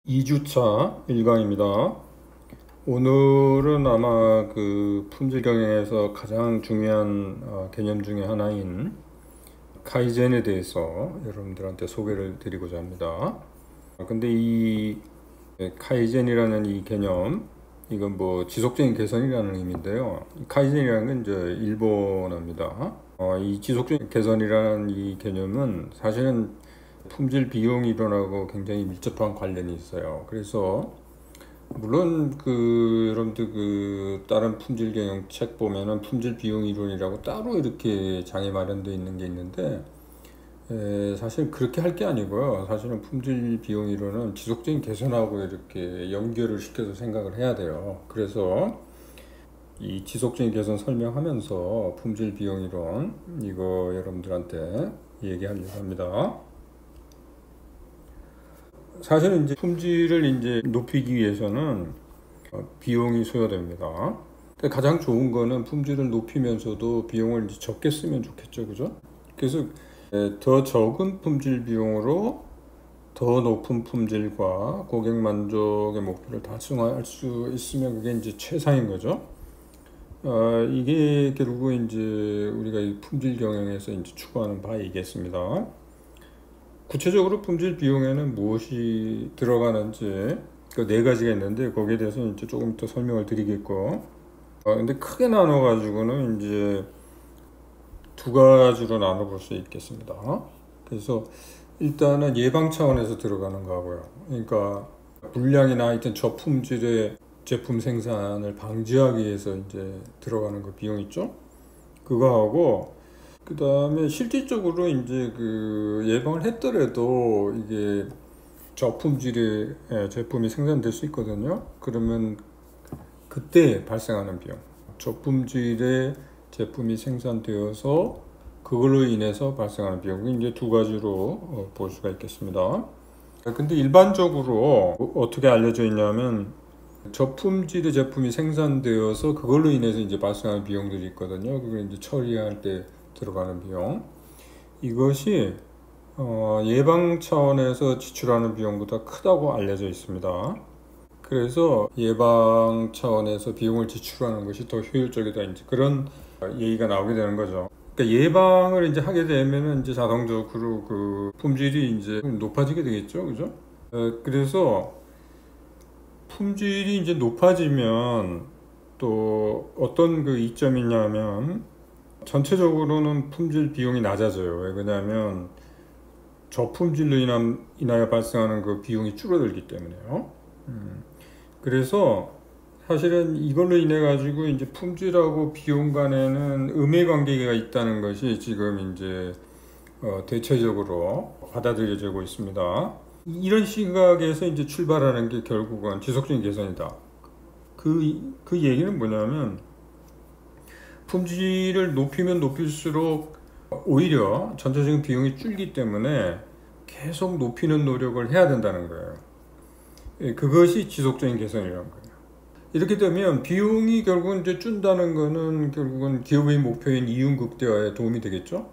2주차 1강입니다. 오늘은 아마 그 품질 경영에서 가장 중요한 개념 중에 하나인 카이젠에 대해서 여러분들한테 소개를 드리고자 합니다. 근데 이 카이젠이라는 이 개념, 이건 뭐 지속적인 개선이라는 의미인데요. 이 카이젠이라는 건 이제 일본어입니다. 이 지속적인 개선이라는 이 개념은 사실은 품질 비용 이론하고 굉장히 밀접한 관련이 있어요. 그래서 물론 여러분들 다른 품질 경영 책 보면은 품질 비용 이론이라고 따로 이렇게 장에 마련되어 있는 게 있는데 사실 그렇게 할 게 아니고요. 사실은 품질 비용 이론은 지속적인 개선하고 이렇게 연결을 시켜서 생각을 해야 돼요. 그래서 이 지속적인 개선 설명하면서 품질 비용 이론 이거 여러분들한테 얘기하려고 합니다. 사실은 이제 품질을 이제 높이기 위해서는 비용이 소요됩니다. 가장 좋은 거는 품질을 높이면서도 비용을 이제 적게 쓰면 좋겠죠, 그죠? 그래서 더 적은 품질 비용으로 더 높은 품질과 고객 만족의 목표를 달성할 수 있으면 그게 이제 최상인 거죠. 이게 결국 이제 우리가 이 품질 경영에서 이제 추구하는 바이겠습니다. 구체적으로 품질 비용에는 무엇이 들어가는지 그 네 가지가 있는데 거기에 대해서 이제 조금 더 설명을 드리겠고, 근데 크게 나눠 가지고는 이제 두 가지로 나눠 볼 수 있겠습니다. 그래서 일단은 예방 차원에서 들어가는 거고요. 그러니까 불량이나 하여튼 저품질의 제품 생산을 방지하기 위해서 이제 들어가는 그 비용 있죠? 그거하고 그 다음에 실질적으로 이제 예방을 했더라도 이게 저품질의 제품이 생산될 수 있거든요. 그러면 그때 발생하는 비용, 저품질의 제품이 생산되어서 그걸로 인해서 발생하는 비용이 이제 두 가지로 볼 수가 있겠습니다. 근데 일반적으로 어떻게 알려져 있냐면 저품질의 제품이 생산되어서 그걸로 인해서 이제 발생하는 비용들이 있거든요. 그걸 이제 처리할 때 들어가는 비용, 이것이 예방 차원에서 지출하는 비용보다 크다고 알려져 있습니다. 그래서 예방 차원에서 비용을 지출하는 것이 더 효율적이다, 이제 그런 얘기가 나오게 되는 거죠. 그러니까 예방을 이제 하게 되면은 이제 자동적으로 그 품질이 이제 높아지게 되겠죠, 그죠? 그래서 품질이 이제 높아지면 또 어떤 그 이점이 있냐면 전체적으로는 품질 비용이 낮아져요. 왜 그러냐면 저품질로 인하여 발생하는 그 비용이 줄어들기 때문에요. 그래서 사실은 이걸로 인해 가지고 이제 품질하고 비용 간에는 음의 관계가 있다는 것이 지금 이제 대체적으로 받아들여지고 있습니다. 이런 시각에서 이제 출발하는 게 결국은 지속적인 개선이다. 그 얘기는 뭐냐면 품질을 높이면 높일수록 오히려 전체적인 비용이 줄기 때문에 계속 높이는 노력을 해야 된다는 거예요. 그것이 지속적인 개선이라는 거예요. 이렇게 되면 비용이 결국은 이제 준다는 거는 결국은 기업의 목표인 이윤 극대화에 도움이 되겠죠.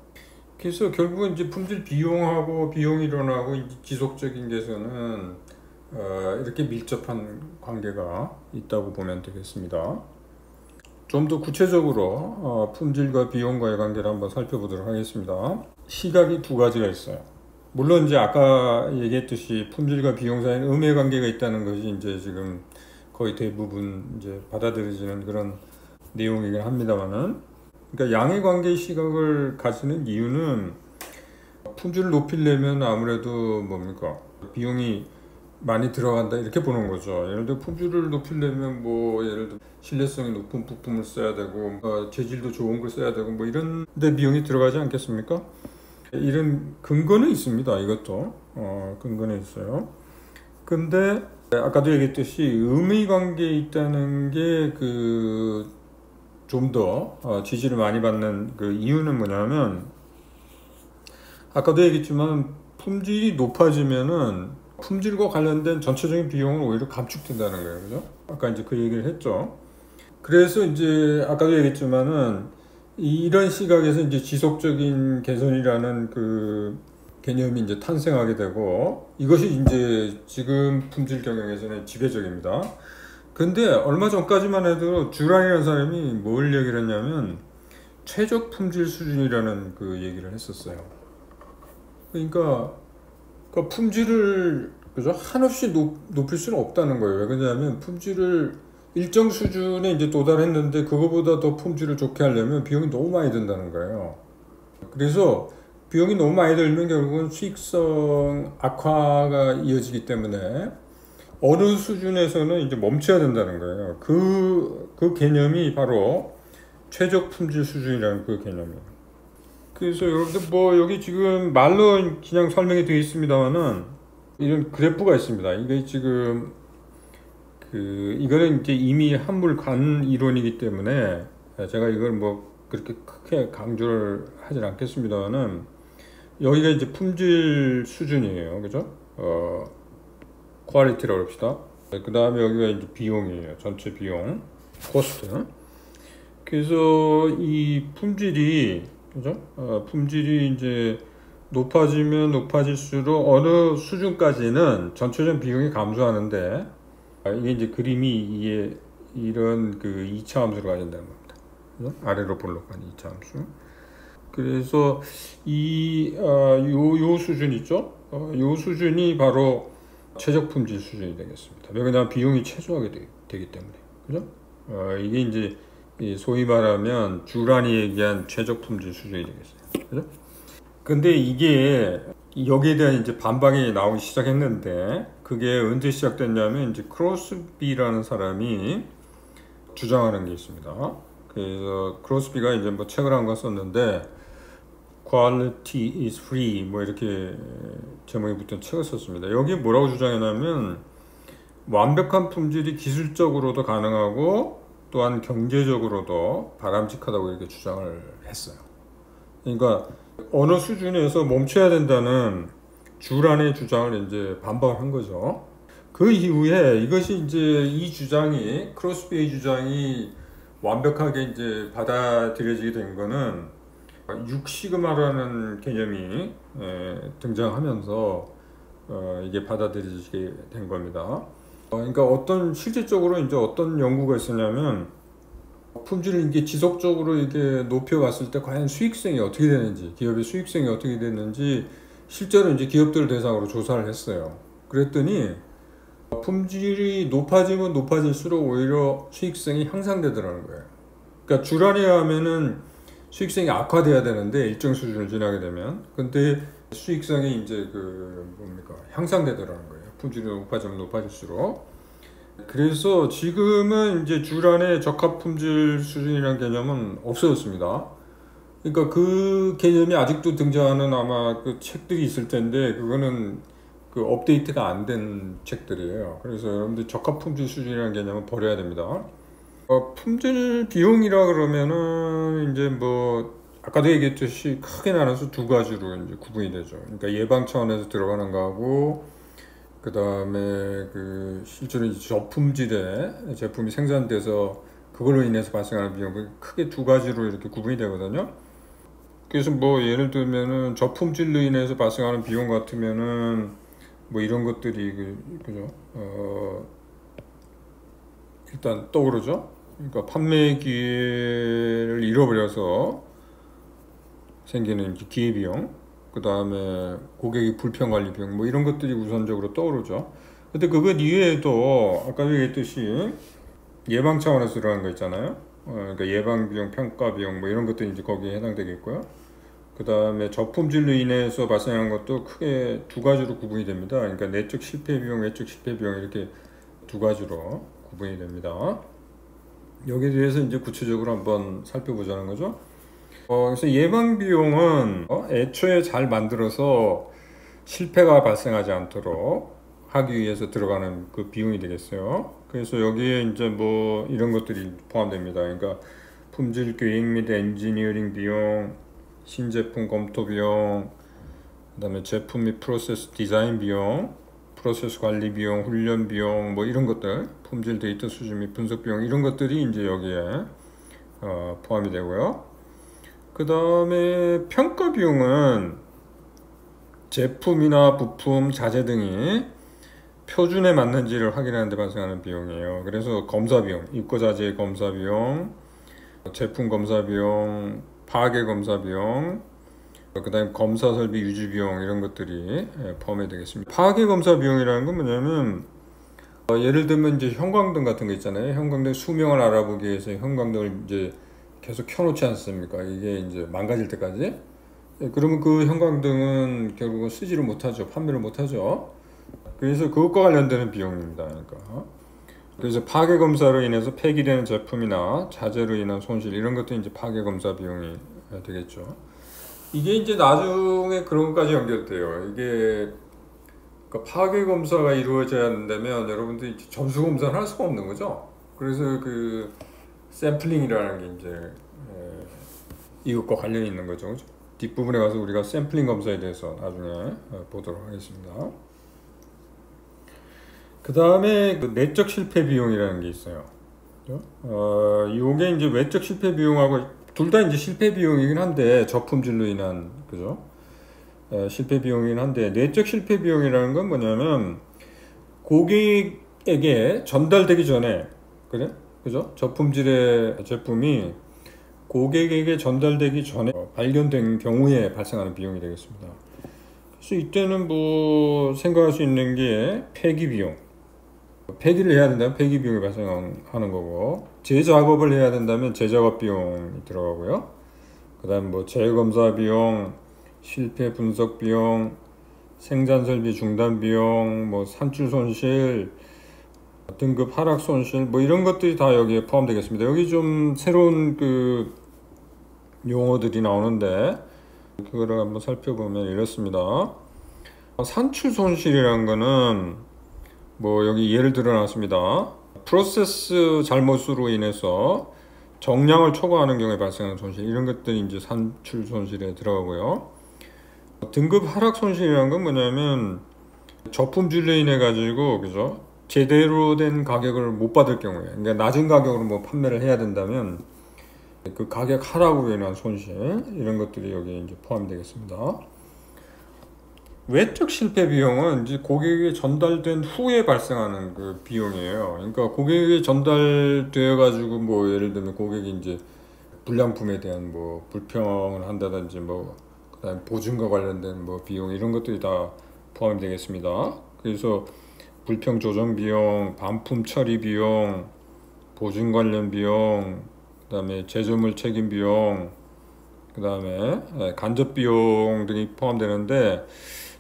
그래서 결국은 이제 품질 비용하고 비용 이론하고 지속적인 개선은 이렇게 밀접한 관계가 있다고 보면 되겠습니다. 좀 더 구체적으로 품질과 비용과의 관계를 한번 살펴보도록 하겠습니다. 시각이 두 가지가 있어요. 물론 이제 아까 얘기했듯이 품질과 비용 사이에 음의 관계가 있다는 것이 이제 지금 거의 대부분 이제 받아들여지는 그런 내용이긴 합니다만은, 그러니까 양의 관계 시각을 가지는 이유는 품질을 높이려면 아무래도 뭡니까? 비용이 많이 들어간다 이렇게 보는 거죠. 예를 들어 품질을 높이려면 뭐 예를 들어 신뢰성이 높은 부품을 써야 되고 재질도 좋은 걸 써야 되고 뭐 이런 데 비용이 들어가지 않겠습니까? 이런 근거는 있습니다. 이것도 근거는 있어요. 근데 아까도 얘기했듯이 음의 관계에 있다는 게 좀 더 지지를 많이 받는 그 이유는 뭐냐면, 아까도 얘기했지만 품질이 높아지면은 품질과 관련된 전체적인 비용은 오히려 감축된다는 거예요. 그죠? 아까 이제 그 얘기를 했죠. 그래서 이제 아까도 얘기했지만은 이런 시각에서 이제 지속적인 개선이라는 그 개념이 이제 탄생하게 되고 이것이 이제 지금 품질 경영에서는 지배적입니다. 근데 얼마 전까지만 해도 주란이라는 사람이 뭘 얘기를 했냐면 최적 품질 수준이라는 그 얘기를 했었어요. 그러니까 그 품질을 그죠? 한없이 높일 수는 없다는 거예요. 왜 그러냐면 품질을 일정 수준에 이제 도달했는데 그거보다 더 품질을 좋게 하려면 비용이 너무 많이 든다는 거예요. 그래서 비용이 너무 많이 들면 결국은 수익성 악화가 이어지기 때문에 어느 수준에서는 이제 멈춰야 된다는 거예요. 그 개념이 바로 최적 품질 수준이라는 그 개념이에요. 그래서 여러분들 뭐 여기 지금 말로 그냥 설명이 되어 있습니다만은 이런 그래프가 있습니다. 이게 지금 이거는 이제 이미 한물 간 이론이기 때문에 제가 이걸 뭐 그렇게 크게 강조를 하진 않겠습니다만은 여기가 이제 품질 수준이에요. 그죠? 퀄리티라고 합시다. 그 다음에 여기가 이제 비용이에요. 전체 비용, 코스트. 그래서 이 품질이, 그죠? 품질이 이제 높아지면 높아질수록 어느 수준까지는 전체적 비용이 감소하는데, 이게 이제 그림이 이게 이런 그 2차 함수를 가진다는 겁니다. 그죠? 아래로 볼록한 2차 함수. 그래서 요 수준 있죠? 요 수준이 바로 최적 품질 수준이 되겠습니다. 왜냐하면 비용이 최소화가 되기 때문에. 그죠? 이게 이제 소위 말하면 주란이 얘기한 최적 품질 수준이 되겠어요. 그죠? 근데 이게 여기에 대한 이제 반박이 나오기 시작했는데 그게 언제 시작됐냐면 이제 크로스비라는 사람이 주장하는 게 있습니다. 그래서 크로스비가 이제 뭐 책을 한 권 썼는데 Quality is free 뭐 이렇게 제목이 붙은 책을 썼습니다. 여기 뭐라고 주장했냐면 완벽한 품질이 기술적으로도 가능하고 또한 경제적으로도 바람직하다고 이렇게 주장을 했어요. 그러니까 어느 수준에서 멈춰야 된다는 주란의 주장을 이제 반박을 한 거죠. 그 이후에 이것이 이제 이 주장이 크로스비의 주장이 완벽하게 이제 받아들여지게 된 거는 6시그마라는 개념이 등장하면서 이게 받아들여지게 된 겁니다. 그러니까 실질적으로 이제 어떤 연구가 있었냐면 품질을 이게 지속적으로 이렇게 높여갔을 때 과연 수익성이 어떻게 되는지, 기업의 수익성이 어떻게 되는지 실제로 이제 기업들을 대상으로 조사를 했어요. 그랬더니 품질이 높아지면 높아질수록 오히려 수익성이 향상되더라는 거예요. 그러니까 주란에 하면은 수익성이 악화돼야 되는데 일정 수준을 지나게 되면 근데 수익성이 이제 향상되더라는 거예요. 품질이 높아지면 높아질수록. 그래서 지금은 이제 주란의 적합 품질 수준이라는 개념은 없어졌습니다. 그러니까 그 개념이 아직도 등장하는 아마 그 책들이 있을 텐데 그거는 그 업데이트가 안 된 책들이에요. 그래서 여러분들 적합 품질 수준이라는 개념은 버려야 됩니다. 품질 비용이라 그러면은 이제 뭐 아까도 얘기했듯이 크게 나눠서 두 가지로 이제 구분이 되죠. 그러니까 예방 차원에서 들어가는 거하고 그 다음에 실제로 저품질의 제품이 생산돼서 그걸로 인해서 발생하는 비용 크게 두 가지로 이렇게 구분이 되거든요. 그래서 뭐 예를 들면은 저품질로 인해서 발생하는 비용 같으면은 뭐 이런 것들이 그죠? 일단 떠오르죠. 그러니까 판매 기회를 잃어버려서 생기는 기회비용, 그 다음에 고객의 불편 관리 비용, 뭐 이런 것들이 우선적으로 떠오르죠. 근데 그것 이외에도 아까 얘기했듯이 예방 차원에서 들어가는 거 있잖아요. 그러니까 예방 비용, 평가 비용, 뭐 이런 것들이 이제 거기에 해당되겠고요. 그 다음에 저품질로 인해서 발생하는 것도 크게 두 가지로 구분이 됩니다. 그러니까 내적 실패 비용, 외적 실패 비용 이렇게 두 가지로 구분이 됩니다. 여기에 대해서 이제 구체적으로 한번 살펴보자는 거죠. 그래서 예방 비용은 애초에 잘 만들어서 실패가 발생하지 않도록 하기 위해서 들어가는 그 비용이 되겠어요. 그래서 여기에 이제 뭐 이런 것들이 포함됩니다. 그러니까 품질 계획 및 엔지니어링 비용, 신제품 검토 비용, 그다음에 제품 및 프로세스 디자인 비용, 프로세스 관리 비용, 훈련 비용, 뭐 이런 것들, 품질 데이터 수집 및 분석 비용 이런 것들이 이제 여기에 포함이 되고요. 그 다음에 평가 비용은 제품이나 부품, 자재 등이 표준에 맞는지를 확인하는 데 발생하는 비용이에요. 그래서 검사 비용, 입고자재 검사 비용, 제품 검사 비용, 파괴 검사 비용, 그 다음에 검사 설비 유지 비용 이런 것들이 포함이 되겠습니다. 파괴 검사 비용이라는 건 뭐냐면 예를 들면 이제 형광등 같은 거 있잖아요. 형광등 수명을 알아보기 위해서 형광등을 이제 계속 켜놓지 않습니까? 이게 이제 망가질 때까지. 그러면 그 형광등은 결국은 쓰지를 못하죠. 판매를 못하죠. 그래서 그것과 관련되는 비용입니다. 그러니까. 그래서 파괴 검사로 인해서 폐기되는 제품이나 자재로 인한 손실 이런 것도 이제 파괴 검사 비용이 되겠죠. 이게 이제 나중에 그런 것까지 연결돼요. 이게 그러니까 파괴 검사가 이루어져야 한다면 여러분들이 점수 검사를 할 수가 없는 거죠. 그래서 그 샘플링이라는 게 이제 이것과 관련이 있는 거죠. 그죠? 뒷부분에 가서 우리가 샘플링 검사에 대해서 나중에 보도록 하겠습니다. 그 다음에 그 내적 실패 비용이라는 게 있어요. 이게 이제 외적 실패 비용하고 둘 다 이제 실패 비용이긴 한데 저품질로 인한 그죠? 실패 비용이긴 한데 내적 실패 비용이라는 건 뭐냐면 고객에게 전달되기 전에 그래? 그죠? 저품질의 제품이 고객에게 전달되기 전에 발견된 경우에 발생하는 비용이 되겠습니다. 그래서 이때는 뭐 생각할 수 있는 게 폐기 비용. 폐기를 해야 된다면 폐기 비용이 발생하는 거고, 재작업을 해야 된다면 재작업 비용이 들어가고요. 그 다음 뭐 재검사 비용, 실패 분석 비용, 생산 설비 중단 비용, 뭐 산출 손실, 등급 하락 손실, 뭐 이런 것들이 다 여기에 포함되겠습니다. 여기 좀 새로운 그 용어들이 나오는데, 그거를 한번 살펴보면 이렇습니다. 산출 손실이라는 거는 뭐 여기 예를 들어 놨습니다. 프로세스 잘못으로 인해서 정량을 초과하는 경우에 발생하는 손실 이런 것들이 이제 산출 손실에 들어가고요. 등급 하락 손실이라는 건 뭐냐면 저품질로 인해 가지고 그죠? 제대로 된 가격을 못 받을 경우에 그러니까 낮은 가격으로 뭐 판매를 해야 된다면 그 가격 하락으로 인한 손실 이런 것들이 여기 이제 포함되겠습니다. 외적 실패 비용은 이제 고객에게 전달된 후에 발생하는 그 비용이에요. 그러니까 고객에게 전달되어 가지고 뭐 예를 들면 고객이 이제 불량품에 대한 뭐 불평을 한다든지 뭐 그다음 보증과 관련된 뭐 비용 이런 것들이 다 포함이 되겠습니다. 그래서 불평 조정 비용, 반품 처리 비용, 보증 관련 비용, 그다음에 제조물 책임 비용, 그다음에 간접 비용 등이 포함되는데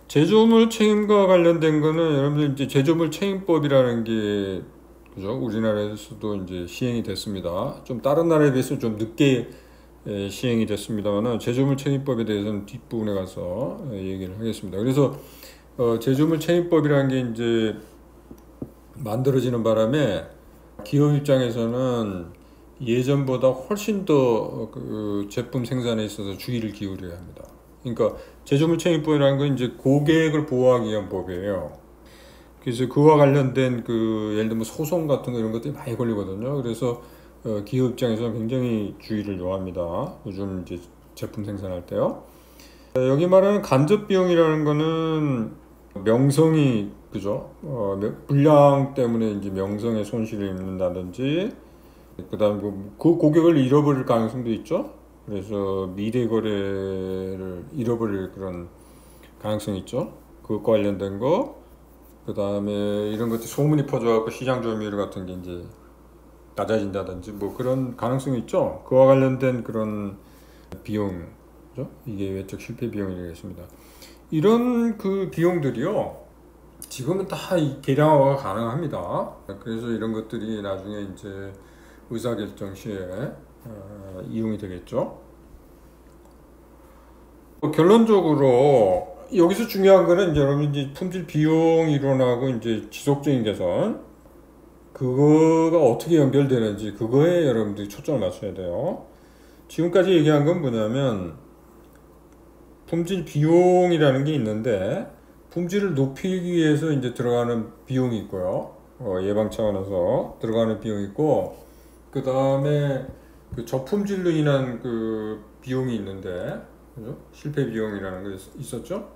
제조물 책임과 관련된 거는 여러분들 이제 제조물 책임법이라는 게 그죠? 우리나라에서도 이제 시행이 됐습니다. 좀 다른 나라에 비해서 좀 늦게 시행이 됐습니다만은 제조물 책임법에 대해서는 뒷부분에 가서 얘기를 하겠습니다. 그래서 제조물 책임법이라는 게 이제 만들어지는 바람에 기업 입장에서는 예전보다 훨씬 더 그 제품 생산에 있어서 주의를 기울여야 합니다. 그러니까 제조물 책임법이라는 건 이제 고객을 보호하기 위한 법이에요. 그래서 그와 관련된 그 예를 들면 소송 같은 거 이런 것들이 많이 걸리거든요. 그래서 기업 입장에서는 굉장히 주의를 요합니다. 요즘 이제 제품 생산할 때요. 여기 말하는 간접 비용이라는 거는 명성이 그죠? 불량 때문에 이제 명성에 손실을 입는다든지, 그다음 그 고객을 잃어버릴 가능성도 있죠. 그래서 미래 거래를 잃어버릴 그런 가능성이 있죠. 그것과 관련된 거, 그 다음에 이런 것들 소문이 퍼져갖고 시장 점유율 같은 게 이제 낮아진다든지 뭐 그런 가능성이 있죠. 그와 관련된 그런 비용이죠. 이게 외적 실패 비용이 되겠습니다. 이런 그 비용들이요. 지금은 다 계량화가 가능합니다. 그래서 이런 것들이 나중에 이제 의사결정 시에 이용이 되겠죠. 결론적으로 여기서 중요한 거는 이제 여러분 이제 품질 비용 이론하고 이제 지속적인 개선 그거가 어떻게 연결되는지 그거에 여러분들이 초점을 맞춰야 돼요. 지금까지 얘기한 건 뭐냐면 품질 비용이라는 게 있는데 품질을 높이기 위해서 이제 들어가는 비용이 있고요. 예방 차원에서 들어가는 비용이 있고 그 다음에 그 저품질로 인한 그 비용이 있는데 그죠? 실패 비용이라는 게 있었죠.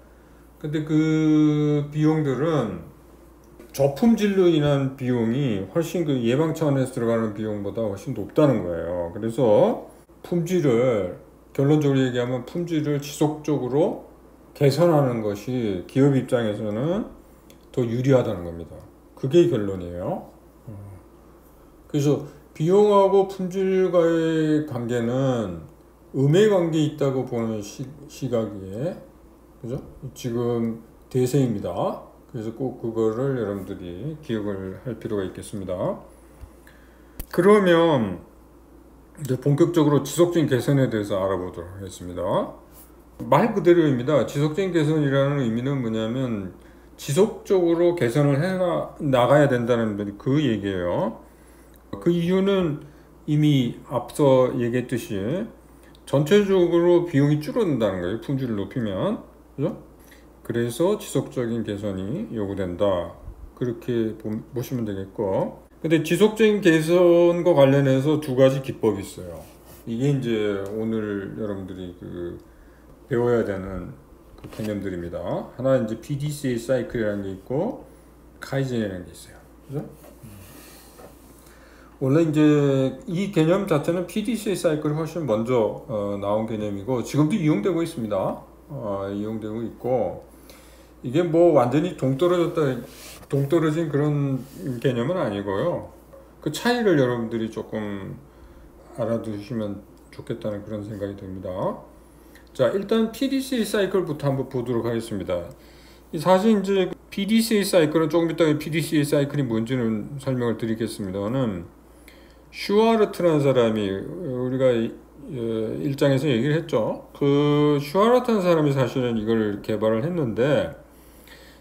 근데 그 비용들은 저품질로 인한 비용이 훨씬 그 예방 차원에서 들어가는 비용보다 훨씬 높다는 거예요. 그래서 결론적으로 얘기하면 품질을 지속적으로 개선하는 것이 기업 입장에서는 더 유리하다는 겁니다. 그게 결론이에요. 그래서 비용하고 품질과의 관계는 음해관계 있다고 보는 시각이에, 그죠? 지금 대세입니다. 그래서 꼭 그거를 여러분들이 기억을 할 필요가 있겠습니다. 그러면 이제 본격적으로 지속적인 개선에 대해서 알아보도록 하겠습니다. 말 그대로입니다. 지속적인 개선이라는 의미는 뭐냐면 지속적으로 개선을 해 나가야 된다는 그 얘기예요. 그 이유는 이미 앞서 얘기했듯이 전체적으로 비용이 줄어든다는 거예요. 품질을 높이면. 그죠? 그래서 지속적인 개선이 요구된다. 그렇게 보시면 되겠고. 근데 지속적인 개선과 관련해서 두 가지 기법이 있어요. 이게 이제 오늘 여러분들이 배워야 되는 그 개념들입니다. 하나 이제 PDCA 사이클이라는 게 있고 카이젠이라는 게 있어요. 그죠? 원래 이제 이 개념 자체는 PDCA 사이클이 훨씬 먼저 나온 개념이고 지금도 이용되고 있습니다. 이용되고 있고 이게 뭐 완전히 동떨어진 그런 개념은 아니고요. 그 차이를 여러분들이 조금 알아두시면 좋겠다는 그런 생각이 듭니다. 자, 일단 PDCA 사이클부터 한번 보도록 하겠습니다. 사실 이제 PDCA 사이클은 조금 이따가 PDCA 사이클이 뭔지는 설명을 드리겠습니다는 슈와르트라는 사람이 우리가 일장에서 얘기를 했죠. 그 슈와르트라는 사람이 사실은 이걸 개발을 했는데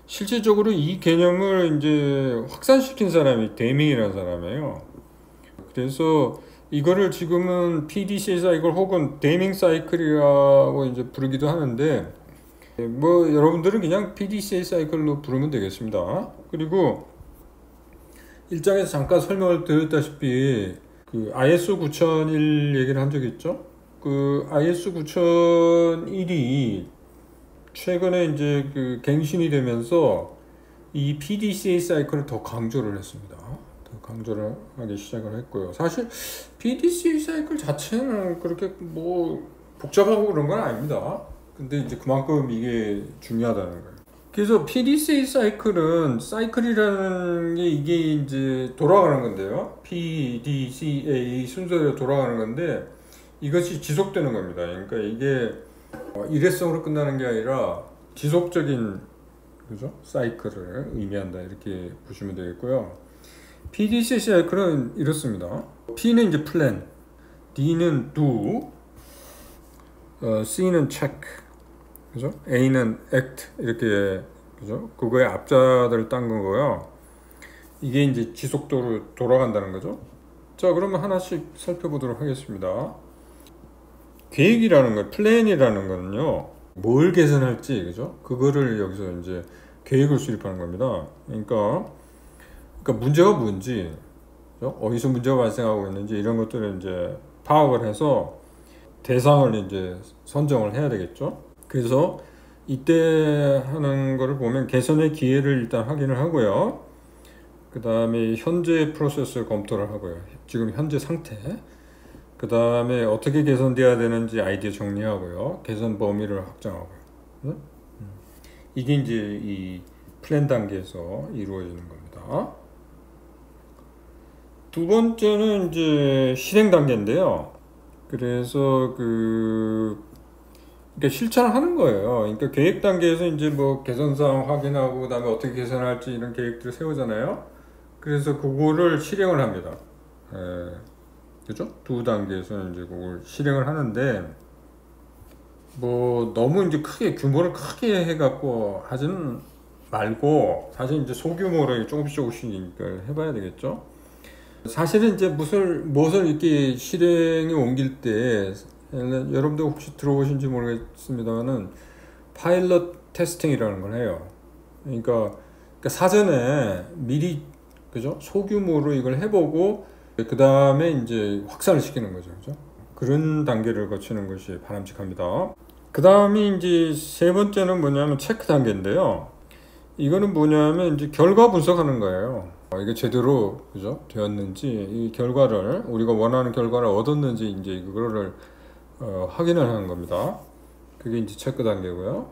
실질적으로 이 개념을 이제 확산시킨 사람이 데밍이라는 사람이에요. 그래서 이거를 지금은 PDCA 사이클 혹은 데밍 사이클이라고 이제 부르기도 하는데 뭐 여러분들은 그냥 PDCA 사이클로 부르면 되겠습니다. 그리고 일장에서 잠깐 설명을 드렸다시피 그 ISO 9001 얘기를 한 적이 있죠. 그 ISO 9001이 최근에 이제 그 갱신이 되면서 이 PDCA 사이클을 더 강조를 했습니다. 더 강조를 하기 시작을 했고요. 사실 PDCA 사이클 자체는 그렇게 뭐 복잡하고 그런 건 아닙니다. 근데 이제 그만큼 이게 중요하다는 거예요. 그래서 PDCA 사이클이라는 게 이게 이제 돌아가는 건데요. PDCA 순서대로 돌아가는 건데 이것이 지속되는 겁니다. 그러니까 이게 일회성으로 끝나는 게 아니라 지속적인 그죠? 사이클을 의미한다 이렇게 보시면 되겠고요. PDCA 사이클은 이렇습니다. P는 이제 plan, D는 do, C는 check, 그죠? A는 act 이렇게 그죠? 그거의 앞자들을 딴 거고요. 이게 이제 지속적으로 돌아간다는 거죠. 자, 그러면 하나씩 살펴보도록 하겠습니다. 계획이라는 거, 플랜이라는 거는요, 뭘 개선할지, 그죠? 그거를 여기서 이제 계획을 수립하는 겁니다. 그러니까 문제가 뭔지, 그죠? 어디서 문제가 발생하고 있는지 이런 것들을 이제 파악을 해서 대상을 이제 선정을 해야 되겠죠. 그래서 이때 하는 거를 보면 개선의 기회를 일단 확인을 하고요. 그 다음에 현재 프로세스를 검토를 하고요. 지금 현재 상태. 그 다음에 어떻게 개선돼야 되는지 아이디어 정리하고요. 개선 범위를 확정하고요. 이게 이제 이 플랜 단계에서 이루어지는 겁니다. 두 번째는 이제 실행 단계인데요. 그래서 그러니까 실천을 하는 거예요. 그러니까 계획 단계에서 이제 뭐 개선 사항 확인하고 그다음에 어떻게 개선할지 이런 계획들을 세우잖아요. 그래서 그거를 실행을 합니다. 그죠? 두 단계에서는 이제 그걸 실행을 하는데 뭐 너무 이제 규모를 크게 해갖고 하지는 말고 사실 이제 소규모로 조금씩 해봐야 되겠죠. 사실은 이제 무엇을 이렇게 실행에 옮길 때 여러분들 혹시 들어보신지 모르겠습니다만은 파일럿 테스팅이라는 걸 해요. 그러니까 사전에 미리 그죠? 소규모로 이걸 해보고 그 다음에 이제 확산을 시키는 거죠. 그죠? 그런 단계를 거치는 것이 바람직합니다. 그 다음이 이제 세 번째는 뭐냐면 체크 단계인데요. 이거는 뭐냐면 이제 결과 분석하는 거예요. 이게 제대로 그죠 되었는지, 이 결과를 우리가 원하는 결과를 얻었는지 이제 그거를 확인을 하는 겁니다. 그게 이제 체크 단계고요.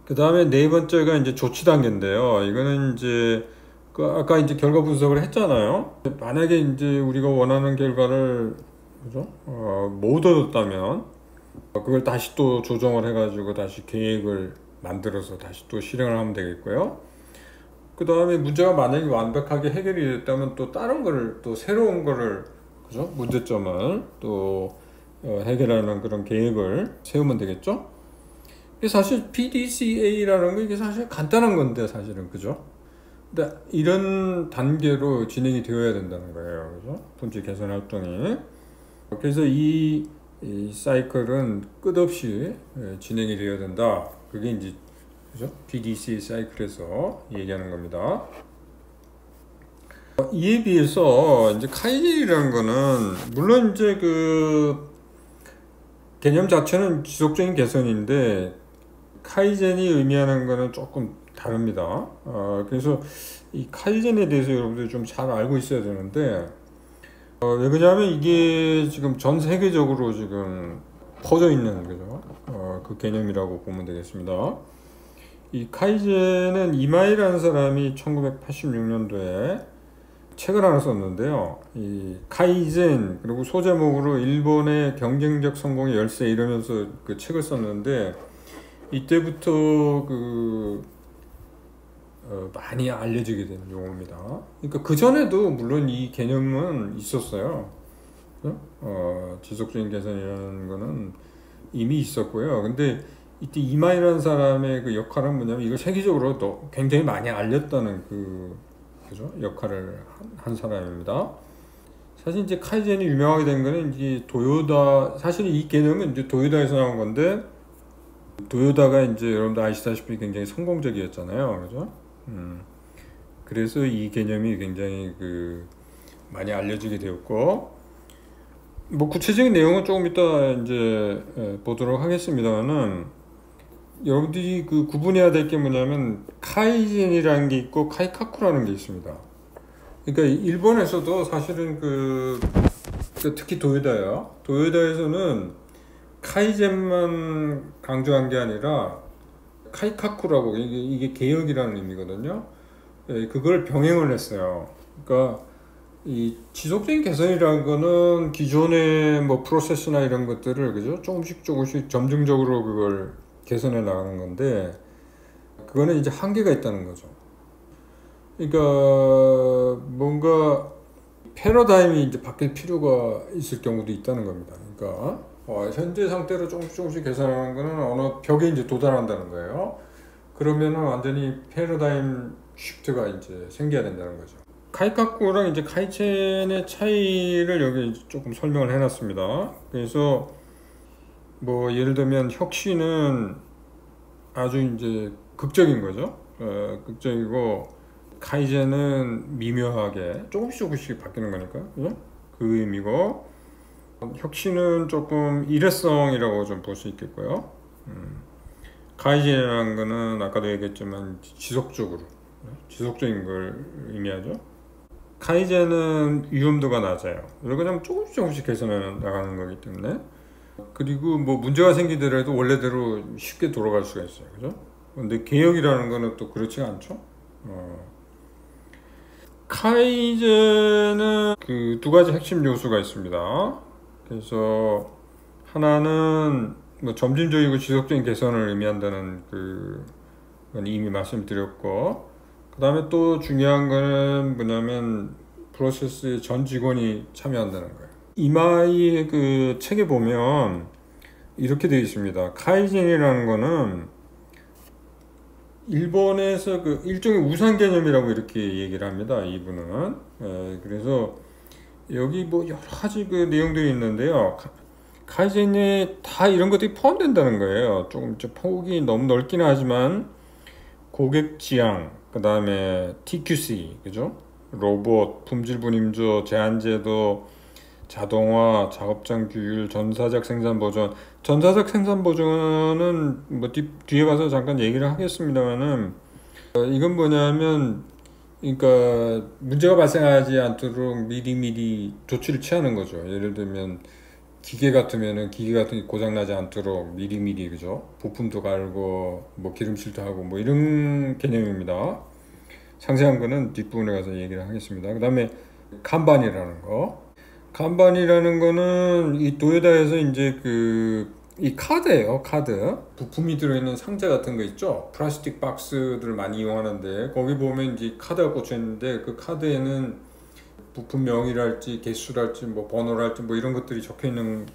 그 다음에 네 번째가 이제 조치 단계인데요. 이거는 이제 아까 이제 결과 분석을 했잖아요. 만약에 이제 우리가 원하는 결과를 그죠 못 얻었다면 그걸 다시 또 조정을 해가지고 다시 계획을 만들어서 다시 또 실행을 하면 되겠고요. 그 다음에 문제가 만약에 완벽하게 해결이 됐다면 또 다른 거를 또 새로운 거를 그죠 문제점을 또 해결하는 그런 계획을 세우면 되겠죠. 이게 사실 PDCA라는 거 이게 사실 간단한 건데 사실은 그죠. 근데 이런 단계로 진행이 되어야 된다는 거예요. 그죠? 품질 개선 활동이. 그래서 이 사이클은 끝없이 진행이 되어야 된다. 그게 이제 그죠? PDCA 사이클에서 얘기하는 겁니다. 이에 비해서 이제 카이젠이라는 거는 물론 이제 그 개념 자체는 지속적인 개선인데 카이젠이 의미하는 거는 조금 다릅니다. 그래서 이 카이젠에 대해서 여러분들이 좀 잘 알고 있어야 되는데 왜 그러냐면 이게 지금 전 세계적으로 지금 퍼져 있는 그죠? 그 개념이라고 보면 되겠습니다. 이 카이젠은 이마이라는 사람이 1986년도에 책을 하나 썼는데요. 이 카이젠 그리고 소제목으로 일본의 경쟁적 성공의 열쇠 이러면서 그 책을 썼는데 이때부터 많이 알려지게 된 용어입니다. 그러니까 그 전에도 물론 이 개념은 있었어요. 지속적인 개선이라는 거는 이미 있었고요. 근데 이때 이마이라는 사람의 그 역할은 뭐냐면 이걸 세계적으로 굉장히 많이 알렸다는 그죠? 역할을 한 사람입니다. 사실 이제 카이젠이 유명하게 된 거는 이제 도요타, 사실 이 개념은 이제 도요타에서 나온 건데, 도요타가 이제 여러분들 아시다시피 굉장히 성공적이었잖아요. 그죠? 그래서 이 개념이 굉장히 많이 알려지게 되었고, 뭐 구체적인 내용은 조금 이따 이제 보도록 하겠습니다만은, 여러분들이 구분해야 될 게 뭐냐면 카이젠이라는 게 있고 카이카쿠라는 게 있습니다. 그러니까 일본에서도 사실은 특히 도요타에서는 카이젠만 강조한 게 아니라 카이카쿠라고 이게 개혁이라는 의미거든요. 그걸 병행을 했어요. 그러니까 이 지속적인 개선이라는 거는 기존의 뭐 프로세스나 이런 것들을 그죠 조금씩 점증적으로 그걸 개선해 나가는 건데 그거는 이제 한계가 있다는 거죠. 그러니까 뭔가 패러다임이 이제 바뀔 필요가 있을 경우도 있다는 겁니다. 그러니까 현재 상태로 조금씩 개선하는 거는 어느 벽에 이제 도달한다는 거예요. 그러면은 완전히 패러다임 쉬프트가 이제 생겨야 된다는 거죠. 카이카쿠랑 이제 카이첸의 차이를 여기 조금 설명을 해놨습니다. 그래서 뭐 예를 들면 혁신은 아주 이제 극적인 거죠. 극적이고 카이젠은 미묘하게 조금씩 바뀌는 거니까 그죠? 그 의미고 혁신은 조금 일회성이라고 좀 볼 수 있겠고요. 카이젠이라는 거는 아까도 얘기했지만 지속적인 걸 의미하죠. 카이젠은 위험도가 낮아요. 그냥 조금씩 개선해 나가는 거기 때문에 그리고 뭐 문제가 생기더라도 원래대로 쉽게 돌아갈 수가 있어요. 그죠? 근데 개혁이라는 거는 또 그렇지가 않죠. 카이젠은 두 가지 핵심 요소가 있습니다. 그래서 하나는 뭐 점진적이고 지속적인 개선을 의미한다는 건 이미 말씀드렸고, 그 다음에 또 중요한 거는 뭐냐면 프로세스에 전 직원이 참여한다는 거예요. 이마이의 책에 보면 이렇게 되어 있습니다. 카이젠이라는 거는 일본에서 일종의 우상 개념이라고 이렇게 얘기를 합니다. 이분은. 그래서 여기 뭐 여러 가지 내용들이 있는데요. 카이젠에 다 이런 것들이 포함된다는 거예요. 조금 폭이 너무 넓기는 하지만 고객 지향, 그 다음에 TQC, 그죠? 로봇, 품질 분임조, 제한제도, 자동화, 작업장 규율, 전사적 생산 보존, 전자석 생산 보증은 뭐 뒤에 가서 잠깐 얘기를 하겠습니다만은 이건 뭐냐면 그러니까 문제가 발생하지 않도록 미리미리 조치를 취하는 거죠. 예를 들면 기계 같은 게 고장 나지 않도록 미리미리 그죠? 부품도 갈고 뭐 기름칠도 하고 뭐 이런 개념입니다. 상세한 거는 뒷부분에 가서 얘기를 하겠습니다. 그다음에 간반이라는 거. 간반이라는 거는 이 도요타에서 이제 이 카드예요, 카드. 부품이 들어있는 상자 같은 거 있죠? 플라스틱 박스들을 많이 이용하는데, 거기 보면 이제 카드가 꽂혀 있는데, 그 카드에는 부품명이랄지, 개수랄지, 뭐 번호랄지, 뭐 이런 것들이 적혀 있는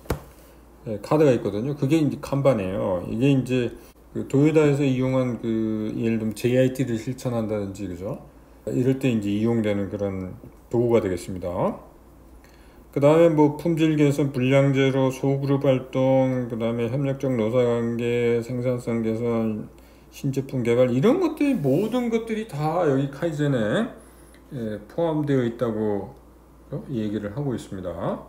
카드가 있거든요. 그게 이제 간반이에요. 이게 이제 그 도요타에서 이용한 예를 들면 JIT를 실천한다든지, 그죠? 이럴 때 이제 이용되는 그런 도구가 되겠습니다. 그 다음에 뭐 품질 개선, 불량 제로, 소그룹 활동, 그 다음에 협력적 노사관계, 생산성 개선, 신제품 개발 이런 것들이 모든 것들이 다 여기 카이젠에 포함되어 있다고 얘기를 하고 있습니다.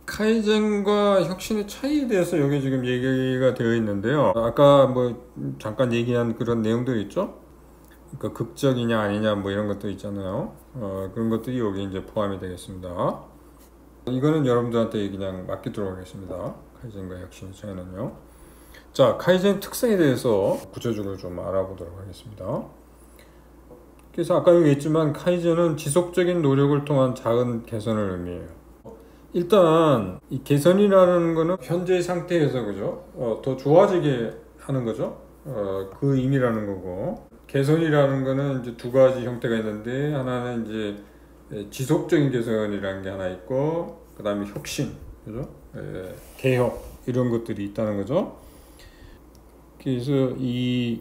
카이젠과 혁신의 차이에 대해서 여기 지금 얘기가 되어 있는데요. 아까 뭐 잠깐 얘기한 그런 내용들 있죠? 그러니까 극적이냐 아니냐 뭐 이런 것도 있잖아요. 그런 것들이 여기 이제 포함이 되겠습니다. 이거는 여러분들한테 그냥 맡기도록 하겠습니다. 카이젠과 혁신의 차이는요. 자, 카이젠 특성에 대해서 구체적으로 좀 알아보도록 하겠습니다. 그래서 아까 얘기했지만 카이젠은 지속적인 노력을 통한 작은 개선을 의미해요. 일단 이 개선이라는 거는 현재의 상태에서 그죠? 더 좋아지게 하는 거죠. 그 의미라는 거고, 개선이라는 거는 이제 두 가지 형태가 있는데, 하나는 이제 지속적인 개선이라는 게 하나 있고, 그 다음에 혁신, 그죠? 개혁 이런 것들이 있다는 거죠. 그래서 이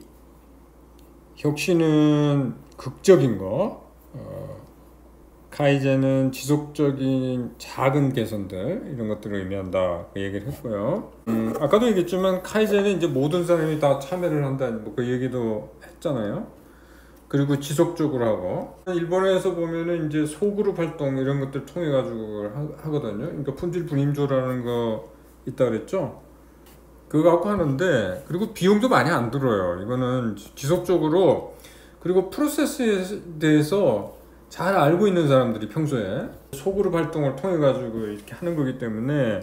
혁신은 극적인 거, 카이젠은 지속적인 작은 개선들 이런 것들을 의미한다 그 얘기를 했고요. 아까도 얘기했지만 카이젠은 이제 모든 사람이 다 참여를 한다 뭐 그 얘기도 했잖아요. 그리고 지속적으로 하고, 일본에서 보면은 이제 소그룹 활동 이런 것들 통해 가지고 하거든요. 그러니까 품질 분임조라는 거 있다 그랬죠. 그거 갖고 하는데, 그리고 비용도 많이 안 들어요. 이거는 지속적으로, 그리고 프로세스에 대해서 잘 알고 있는 사람들이 평소에 소그룹 활동을 통해 가지고 이렇게 하는 거기 때문에,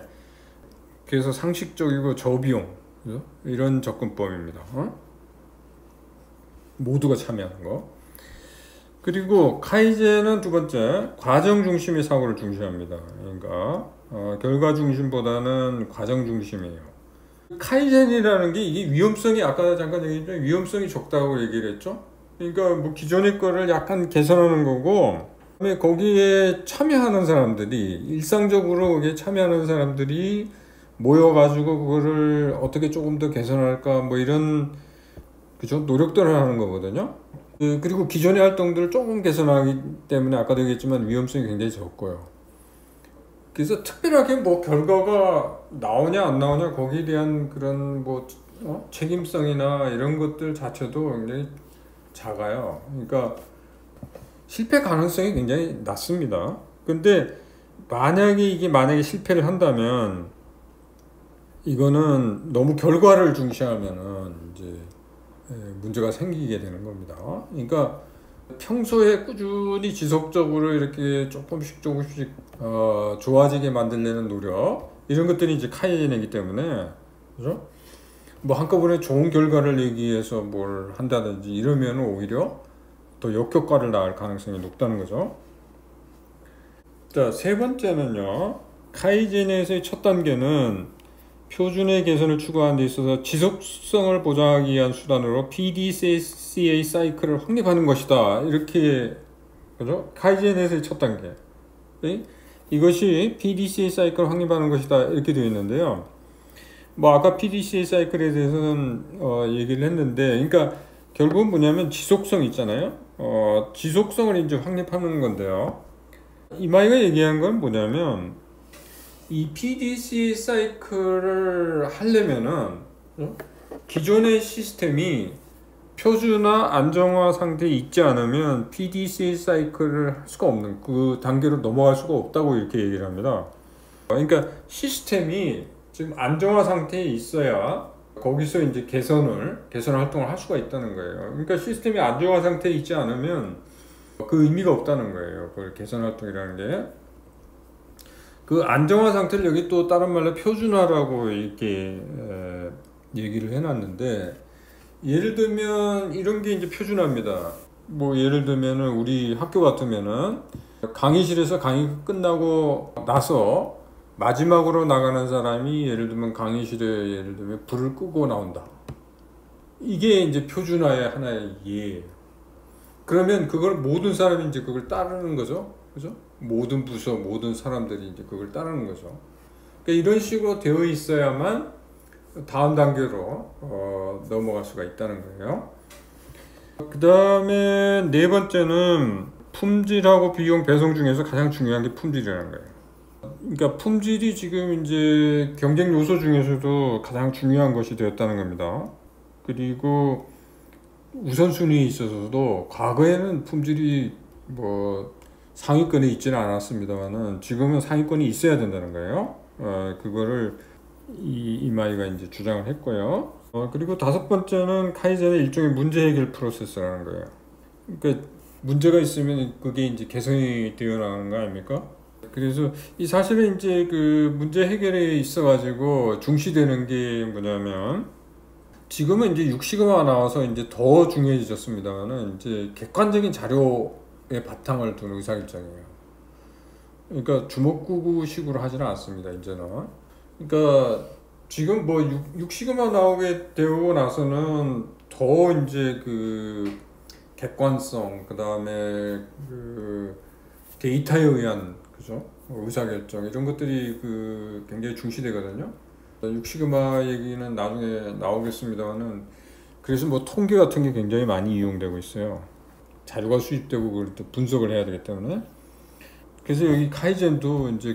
그래서 상식적이고 저비용, 그죠? 이런 접근법입니다. 모두가 참여하는 거. 그리고 카이젠은 두 번째, 과정 중심의 사고를 중시합니다. 그러니까 결과 중심보다는 과정 중심이에요. 카이젠이라는 게 이게 위험성이, 아까 잠깐 얘기했지만 위험성이 적다고 얘기를 했죠. 그러니까 뭐 기존의 거를 약간 개선하는 거고, 그다음에 거기에 참여하는 사람들이, 일상적으로 거기에 참여하는 사람들이 모여가지고 그거를 어떻게 조금 더 개선할까 뭐 이런, 그죠? 노력들을 하는 거거든요. 그리고 기존의 활동들을 조금 개선하기 때문에 아까도 얘기했지만 위험성이 굉장히 적고요. 그래서 특별하게 뭐 결과가 나오냐 안 나오냐 거기에 대한 그런 뭐 책임성이나 이런 것들 자체도 굉장히 작아요. 그러니까 실패 가능성이 굉장히 낮습니다. 근데 만약에 실패를 한다면 이거는 너무 결과를 중시하면은 이제 문제가 생기게 되는 겁니다. 그러니까 평소에 꾸준히 지속적으로 이렇게 조금씩 좋아지게 만들려는 노력 이런 것들이 이제 카이젠이기 때문에, 그죠? 뭐 한꺼번에 좋은 결과를 내기 위해서 뭘 한다든지 이러면 오히려 더 역효과를 낳을 가능성이 높다는 거죠. 자, 세 번째는요, 카이젠에서의 첫 단계는 표준의 개선을 추구하는 데 있어서 지속성을 보장하기 위한 수단으로 PDCA 사이클을 확립하는 것이다. 이렇게, 그죠? 카이젠에서의 첫 단계. 이것이 PDCA 사이클을 확립하는 것이다. 이렇게 되어 있는데요. 뭐 아까 PDCA 사이클에 대해서는 얘기를 했는데, 그러니까 결국은 뭐냐면 지속성 있잖아요. 지속성을 이제 확립하는 건데요. 이마이가 얘기한 건 뭐냐면, 이 PDCA 사이클을 하려면은 기존의 시스템이 표준화 안정화 상태에 있지 않으면 PDCA 사이클을 할 수가 없는, 그 단계로 넘어갈 수가 없다고 이렇게 얘기를 합니다. 그러니까 시스템이 지금 안정화 상태에 있어야 거기서 이제 개선 활동을 할 수가 있다는 거예요. 그러니까 시스템이 안정화 상태에 있지 않으면 그 의미가 없다는 거예요. 그걸 개선 활동이라는 게. 그 안정화 상태를 여기 또 다른 말로 표준화라고 이렇게 얘기를 해놨는데, 예를 들면 이런 게 이제 표준화입니다. 뭐 예를 들면은 우리 학교 같으면은 강의실에서 강의 끝나고 나서 마지막으로 나가는 사람이 예를 들면 강의실에 예를 들면 불을 끄고 나온다. 이게 이제 표준화의 하나의 예예요. 그러면 그걸 모든 사람이 이제 그걸 따르는 거죠. 그죠? 모든 부서, 모든 사람들이 이제 그걸 따르는 거죠. 그러니까 이런 식으로 되어 있어야만 다음 단계로 넘어갈 수가 있다는 거예요. 그 다음에 네 번째는 품질하고 비용 배송 중에서 가장 중요한 게 품질이라는 거예요. 그러니까 품질이 지금 이제 경쟁 요소 중에서도 가장 중요한 것이 되었다는 겁니다. 그리고 우선순위에 있어서도 과거에는 품질이 뭐 상위권에 있지는 않았습니다만은 지금은 상위권이 있어야 된다는 거예요. 그거를 이마이가 이제 주장을 했고요. 그리고 다섯 번째는 카이젠의 일종의 문제 해결 프로세스라는 거예요. 그러니까 문제가 있으면 그게 이제 개선이 되어 나가는 거 아닙니까? 그래서 이 사실은 이제 그 문제 해결에 있어 가지고 중시되는 게 뭐냐면, 지금은 이제 6시그마 나와서 이제 더 중요해졌습니다만은 이제 객관적인 자료의 바탕을 둔 의사결정이에요. 그러니까 주먹구구식으로 하지는 않습니다, 이제는. 그러니까 지금 뭐 6시그마 나오게 되고 나서는 더 이제 그 객관성, 그 다음에 그 데이터에 의한, 그죠? 의사결정, 이런 것들이 그 굉장히 중시되거든요. 6시그마 얘기는 나중에 나오겠습니다만은, 그래서 뭐 통계 같은 게 굉장히 많이 이용되고 있어요. 자료가 수집되고 그걸 또 분석을 해야 되기 때문에. 그래서 여기 카이젠도 이제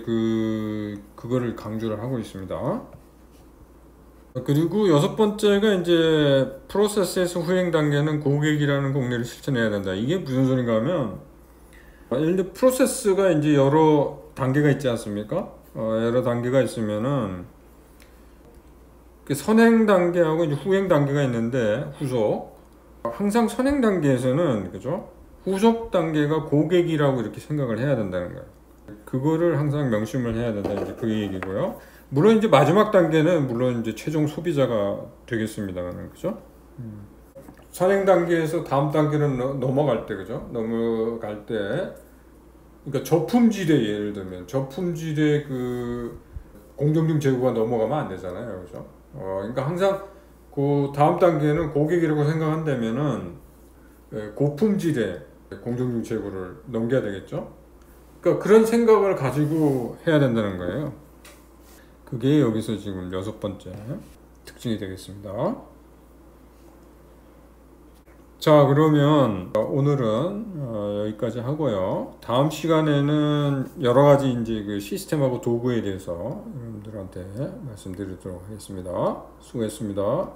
그거를 강조를 하고 있습니다. 그리고 여섯 번째가 이제 프로세스에서 후행 단계는 고객이라는 공리를 실천해야 된다. 이게 무슨 소린가 하면, 예를 들어 프로세스가 이제 여러 단계가 있지 않습니까? 여러 단계가 있으면은 그 선행 단계하고 이제 후행 단계가 있는데, 후속. 항상 선행 단계에서는, 그죠? 후속 단계가 고객이라고 이렇게 생각을 해야 된다는 거예요. 그거를 항상 명심을 해야 된다, 이제 그 얘기고요. 물론 이제 마지막 단계는 물론 이제 최종 소비자가 되겠습니다만, 그죠? 선행 단계에서 다음 단계로 넘어갈 때, 그죠? 넘어갈 때, 그러니까 저품질의, 예를 들면 저품질의 그 공정중 재고가 넘어가면 안 되잖아요, 그죠? 그러니까 항상 그 다음 단계는 고객이라고 생각한다면은 고품질의 공정중 재고를 넘겨야 되겠죠? 그러니까 그런 생각을 가지고 해야 된다는 거예요. 그게 여기서 지금 여섯 번째 특징이 되겠습니다. 자, 그러면 오늘은 여기까지 하고요. 다음 시간에는 여러 가지 이제 그 시스템하고 도구에 대해서 여러분들한테 말씀드리도록 하겠습니다. 수고했습니다.